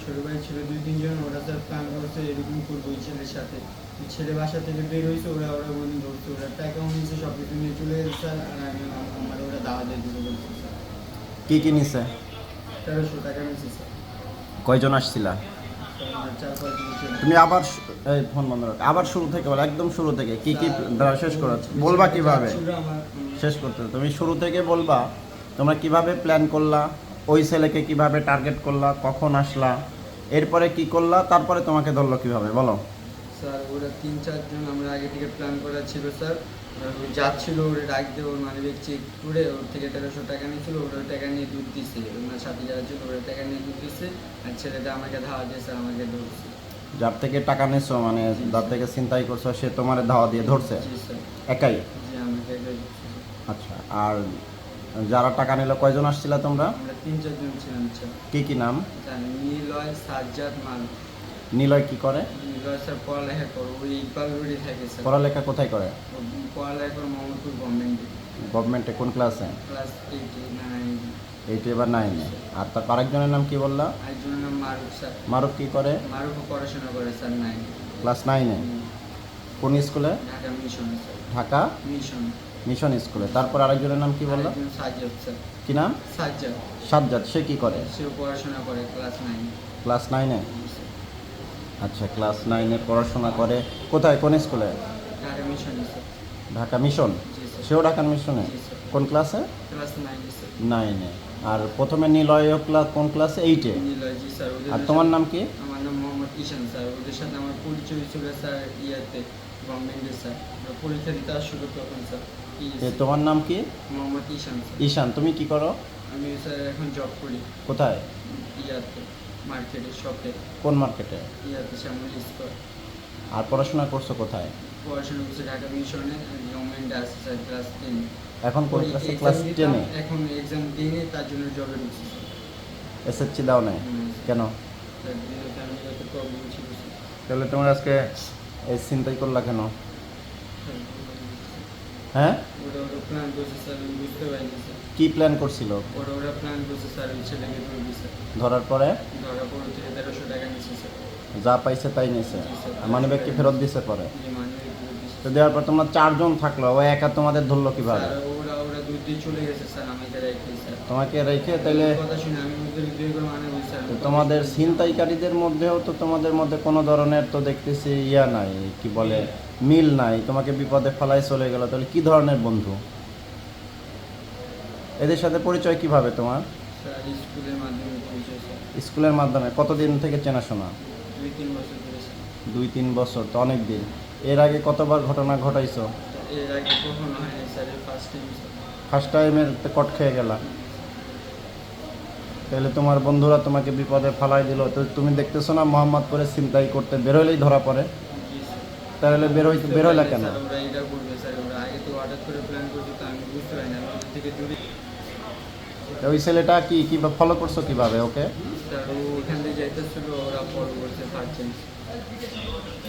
ছোট ভাই ছিল 2-3 জন, ওরা স্যার প্ল্যান করছে এরকম করবো ওই ছেলের সাথে। ছেলে বাসা থেকে বের হয়েছে, ওরা ওরা বন্ধু ধরছে, ওরা টাকাও নিয়েছে, সব কিছু নিয়ে চলে গেছে স্যার। আর আমি আমার ওরা দাওয়াতে দিতে বলছে স্যার। কি কি নিছে? 1300 টাকা নিয়েছে স্যার। কয়জন আসছিলা? স্যার আমরা 4-5 জন ছিলাম। তুমি আবার এই ফোন বন্ধ রাখো, আবার শুরু থেকে বলো, একদম শুরু থেকে কি কি শেষ করো, বলবা কিভাবে ছিল আমার শেষ করতে হবে। তুমি শুরু থেকে বলবা তোমরা কিভাবে প্ল্যান করলা, ওই ছেলেকে কিভাবে টার্গেট করলা, কখন আসলা, এরপরে কি করলা, তারপরে তোমাকে ধরলো কিভাবে, বলো। স্যার ওরা 3-4 জন আমরা আগে থেকে প্ল্যান করা ছিল স্যার। ওই যাচ্ছিল, ওরা ডাক দিয়ে ওর মানে চেক করে ওর থেকে 1300 টাকা নিয়েছিল, ওরা টাকা নিয়ে দুধ দিচ্ছে, ওনার সাথে যারা ছিল ওরা টাকা নিয়ে দুধ দিচ্ছে। আর ছেলেটা আমাকে ধাওয়া দিয়ে স্যার আমাকে ধরছে। যার থেকে টাকা নিছো মানে যার থেকে ছিনতাই করছো সে তোমার ধাওয়া দিয়ে ধরছে জি স্যার। একাই? জি আমাকে একাই ধরছে। আচ্ছা, আর যারা টাকা নিল কয়জন আসছিলা তোমরা? আমরা 3-4 জন ছিলাম স্যার। কি কি নাম? জানি নিলয়, সাজ্জাদ, মান। নিলয় কি করে? নিলয় স্যার পড়ালেখা করো, ওই ইকবাল রোডে থাকে স্যার। পড়ালেখা কোথায় করে? ও পড়ালেখা করে মোহাম্মদপুর গভর্নমেন্টে। গভর্নমেন্টে কোন ক্লাসে? ক্লাস 8-9। এইটে বা নাইনে। আর তার আরেকজনের নাম কি বললা? আরেকজনের নাম মারুফ স্যার। মারুফ কি করে? মারুফও পড়াশোনা করে স্যার 9। ক্লাস 9-এ। কোন স্কুলে? Dhaka Mission sir. Dhaka mission. Mission স্কুলে। তারপর আরেকজনের নাম কি বললা? আরেকজন সাজ্জাদ স্যার। কি নাম? সাজ্জাদ। সাজ্জাদ, সে কি করে? সেও পড়াশোনা করে ক্লাস 9। ক্লাস 9-এ। আচ্ছা, ক্লাস 9-এ পড়াশোনা করে। কোথায়, কোন স্কুলে? Dhaka Mission sir. Dhaka Mission. জি স্যার। সেও ঢাকা মিশনে। জি স্যার। কোন ক্লাসে? Class 9 sir. 9-এ। আর প্রথমে নিলয় ক্লাস কোন ক্লাসে? 8-এ। নিলয়, জি স্যার। আর তোমার নাম কি? আমার নাম মোহাম্মদ ঈশান স্যার। ওদের সাথে আমার পরিচয় ছিল স্যার ইয়াতে, গভর্নমেন্টে স্যার। পরীক্ষা দিতে আসছিল তখন স্যার। তোমার নাম কি? মোহাম্মদ ঈশান স্যার। ঈশান, তুমি কি করো? আমি স্যার এখন জব করি কোথায়? ইয়াতে, মার্কেটে, শপে। কোন মার্কেটে? ইয়াতে শ্যামল স্কোয়ার। আর পড়াশোনা করছো কোথায়? পড়াশোনা করছি ঢাকা মিশনে, গভর্নমেন্টে আছে স্যার ক্লাস 10। এখন কোন ক্লাসে? ক্লাস 10-এ। এখন এক্সাম দিইনি, তার জন্য জবে ঢুকছি স্যার। এসএসসি দাও নাই কেন? স্যার ফ্যামিলিগত প্রবলেম ছিল স্যার। তাহলে তোমার আজকে এই চিন্তাই করলা কেন? স্যার, হ্যাঁ, ওরা প্ল্যান করছে স্যার, আমি বুঝতে পারিনি স্যার। কি প্ল্যান করছিল? ওরা প্ল্যান করছে স্যার, ওই ছেলেকে ধরবি স্যার। ধরার পরে ধরা পড়ে থেকে 1300 টাকা নিচ্ছে স্যার। যা পাইছে তাই নিয়েছে। জি স্যার। আর মানিব্যাগ কি ফেরত দিছে পরে? যে মানবে ফেরত দিচ্ছে। তো দেওয়ার পর তোমরা 4 জন থাকলো, ও একা তোমাদের ধরলো কিভাবে? স্যার ওরা দুধ দিয়ে চলে গেছে স্যার, আমাকে রেখে স্যার। তোমাকে রেখে তাইলে কথা শুনে আমি ওদের দুই করে মানে বলছি স্যার। তো তোমাদের ছিনতাইকারীদের মধ্যেও তো তোমাদের মধ্যে কোনো ধরনের তো দেখতেছি ইয়া নাই, কি বলে, মিল নাই। তোমাকে বিপদে ফেলাই চলে গেল, তাহলে কি ধরনের বন্ধু? এদের সাথে পরিচয় কিভাবে তোমার? স্যার স্কুলের মাধ্যমে পরিচয় স্যার। স্কুলের মাধ্যমে। কতদিন থেকে চেনাশোনা? 2-3 বছর ধরে স্যার। 2-3 বছর তো অনেক দিন। এর আগে কতবার ঘটনা ঘটাইছো? এর আগে কখনো হয়নি sir, first time sir. First টাইমের কট খেয়ে গেলা? তাহলে তোমার বন্ধুরা তোমাকে বিপদে ফালাই দিল, তো তুমি দেখতেছো না মোহাম্মদপুরে ছিনতাই করতে বেরোলেই ধরা পড়ে? জি স্যার। তাহলে বেরোইলা কেন? স্যার ওরা এটা করবে স্যার, ওরা আগে তো হঠাৎ করে প্ল্যান করছে, তো আমি বুঝতে পারি না, আমি ওদের থেকে দূরে। ওই ছেলেটা কি ফলো করছো কিভাবে ওকে? স্যার ও ওখান থেকে যাইতেছিল, ওরা ফলো করছে ফার্স্ট টাইম।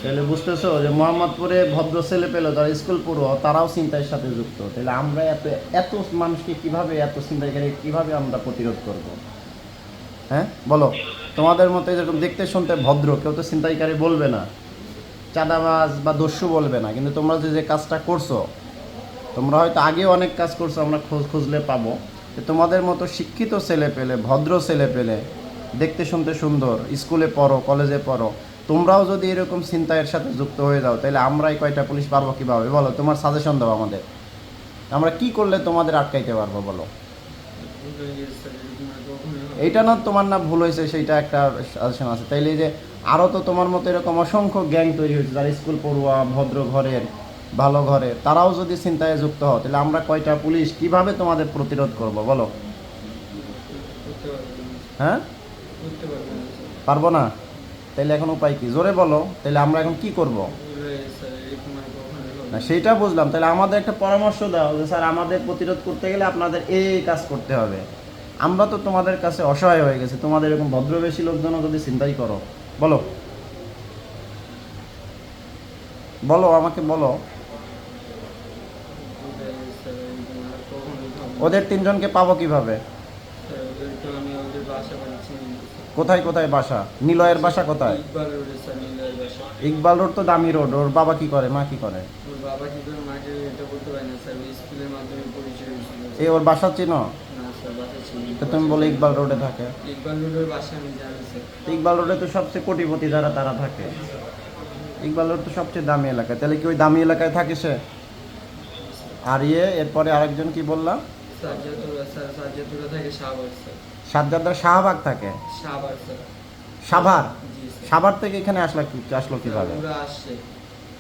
তাহলে বুঝতেছো যে মোহাম্মদপুরে ভদ্র ছেলে পেলো যারা স্কুল পড়ুয়া, তারাও ছিনতাইয়ের সাথে যুক্ত। তাহলে আমরা এত এত মানুষকে কিভাবে, এত ছিনতাইকারী কিভাবে আমরা প্রতিরোধ করব? হ্যাঁ বলো। তোমাদের মতো যেরকম দেখতে শুনতে ভদ্র কেউ তো ছিনতাইকারী বলবে না, চাঁদাবাজ বা দস্যু বলবে না, কিন্তু তোমরা যে কাজটা করছো, তোমরা হয়তো আগেও অনেক কাজ করছো, আমরা খুঁজলে পাবো। যে তোমাদের মতো শিক্ষিত ছেলে পেলে, ভদ্র ছেলে পেলে, দেখতে শুনতে সুন্দর, স্কুলে পড়ো, কলেজে পড়ো, তোমরাও যদি এরকম ছিনতাইয়ের সাথে যুক্ত হয়ে যাও, তাহলে আমরাই কয়টা পুলিশ পারবো কীভাবে? বলো, তোমার সাজেশন দাও আমাদের। আমরা কি করলে তোমাদের আটকাইতে পারবো বলো? ভুল হয়ে গেছে স্যার, এরকম আর কখনোই হবে না। এইটা না তোমার না ভুল হয়েছে, সেইটা একটা সাজেশন আছে। তাইলে এই যে আরও তো তোমার মতো এরকম অসংখ্য গ্যাং তৈরি হয়েছে যারা স্কুল পড়ুয়া, ভদ্র ঘরের, ভালো ঘরের, তারাও যদি ছিনতাইয়ে যুক্ত হও, তাহলে আমরা কয়টা পুলিশ কিভাবে তোমাদের প্রতিরোধ করব বলো? করতে পারবেন না স্যার। হ্যাঁ, করতে পারবেন না স্যার। পারবো না? তাইলে এখন উপায় কি, জোরে বলো। তাহলে আমরা এখন কি করব? ভুল হয়ে গেছে স্যার, এরকম আর কখনোই হবে না না। সেইটা বুঝলাম, তাহলে আমাদের একটা পরামর্শ দাও যে স্যার আমাদের প্রতিরোধ করতে গেলে আপনাদের এই কাজ করতে হবে। আমরা তো তোমাদের কাছে অসহায় হয়ে গেছি, তোমাদের এরকম ভদ্রবেশী লোকজনও যদি চিন্তাই করো, বলো বলো আমাকে বলো। ভুল হয়ে গেছে স্যার, এরকম আর কখনোই হবে না। ওদের 3 জনকে পাবো কিভাবে? স্যার ওদের তো আমি ওদের বাসা বাড়ি চিনি না স্যার। কোথায় কোথায় বাসা? নিলয়ের বাসা কোথায়? ইকবাল রোডে স্যার, নীলের বাসা। ইকবাল রোড তো দামি রোড। ওর বাবা কি করে, মা কি করে? ওর বাবা কি করে মাকে এটা করতে পারে না স্যার, ওই স্কুলের মাধ্যমে পরিচয় হয়েছিল। এই ওর বাসা চিনো? না স্যার, বাসা ছিল। তো তুমি বলে ইকবাল রোডে থাকে। ইকবাল রোডের বাসা আমি জানি স্যার। তো ইকবাল রোডে তো সবচেয়ে কোটিপতি যারা তারা থাকে। ইকবাল রোড তো সবচেয়ে দামি এলাকা, তাহলে কি ওই দামি এলাকায় থাকে সে? আর এরপরে আরেকজন কি বললাম? সাজ্জাদুরা স্যার, সাজ্জাদুরা থাকে সাভার স্যার। সাজ্জাদার শাহবাগ থাকে। সাভার স্যার। সাভার? জি স্যার। সাভার থেকে এখানে আসলো কিভাবে? ওরা আসছে।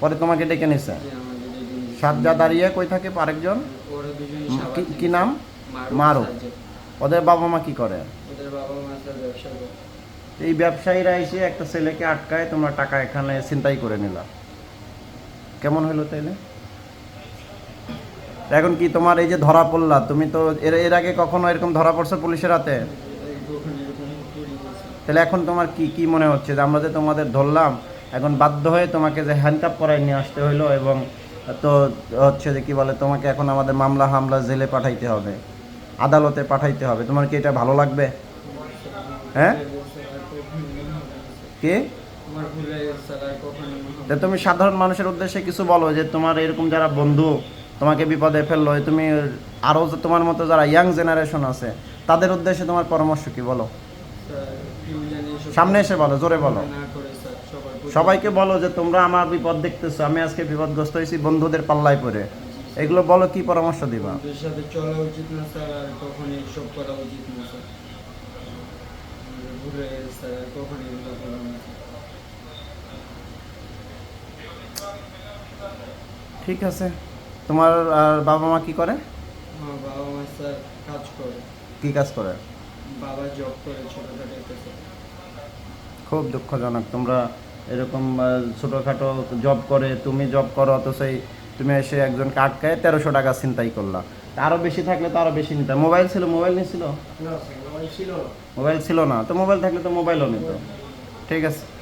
পরে তোমাকে ডেকে নিছে? জি, আমাদের দুজন। সাজ্জাদ আর কই থাকে আরেকজন? ওরা দুজনই সাভার কি থেকে। কি নাম? মারুফ। সাজ্জাদ। ওদের বাবা মা কি করে? ওদের বাবা মা স্যার ব্যবসা করে। এই ব্যবসায়ীরা এসে একটা ছেলেকে আটকায়, তোমরা টাকা এখানে ছিনতাই করে নিলা, কেমন হলো তাইলে? এখন কি তোমার এই যে ধরা পড়লা, তুমি তো এর আগে কখনো এরকম ধরা পড়ছো পুলিশের হাতে? কখন এরকম করি না স্যার। তাহলে এখন তোমার কি কি মনে হচ্ছে যে আমরা যে তোমাদের ধরলাম, এখন বাধ্য হয়ে তোমাকে যে হ্যান্ডকাপ করায় নিয়ে আসতে হইলো, এবং তো হচ্ছে যে কি বলে, তোমাকে এখন আমাদের মামলা হামলা জেলে পাঠাইতে হবে, আদালতে পাঠাইতে হবে, তোমার কি এটা ভালো লাগবে? হ্যাঁ? কি? আমার ভুল হয়ে গেছে স্যার, আর কখনো এমন হবে তা না। তুমি সাধারণ মানুষের উদ্দেশ্যে কিছু বলো, যে তোমার এরকম যারা বন্ধু তোমাকে বিপদে ফেললো, তুমি আরও তোমার মতো যারা ইয়াং জেনারেশন আছে তাদের উদ্দেশ্যে তোমার পরামর্শ কি, বলো? স্যার, কেউ জানি এসব সামনে এসে বলো, জোরে বলো। না করে স্যার, সবার প্রতি- সবাইকে বলো যে তোমরা আমার বিপদ দেখতেছো, আমি আজকে বিপদগ্রস্ত হয়েছি বন্ধুদের পাল্লায় পড়ে, এগুলো বলো, কি পরামর্শ দিবা? বন্ধুদের সাথে চলা উচিত না স্যার, আর কখনো এসব করা উচিত না স্যার। আমার ভুল হয়ে গেছে স্যার, আর কখনো এগুলো করবো না স্যার। ঠিক আছে। তোমার আর বাবা মা কি করে? আমার বাবা মা স্যার কাজ করে। কি কাজ করে? বাবা জব করে ছোটোখাটো একটা স্যার। খুব দুঃখজনক, তোমরা এরকম ছোটোখাটো জব করে, তুমি জব করো, অথচ তুমি এসে একজনকে আটকায় 1300 টাকা ছিনতাই করলা। আরও বেশি থাকলে তো আরও বেশি নিতে। মোবাইল ছিল? মোবাইল নিয়েছিল? না স্যার, মোবাইল ছিল না। মোবাইল ছিল না তো মোবাইল থাকলে তো মোবাইলও নিত। ঠিক আছে।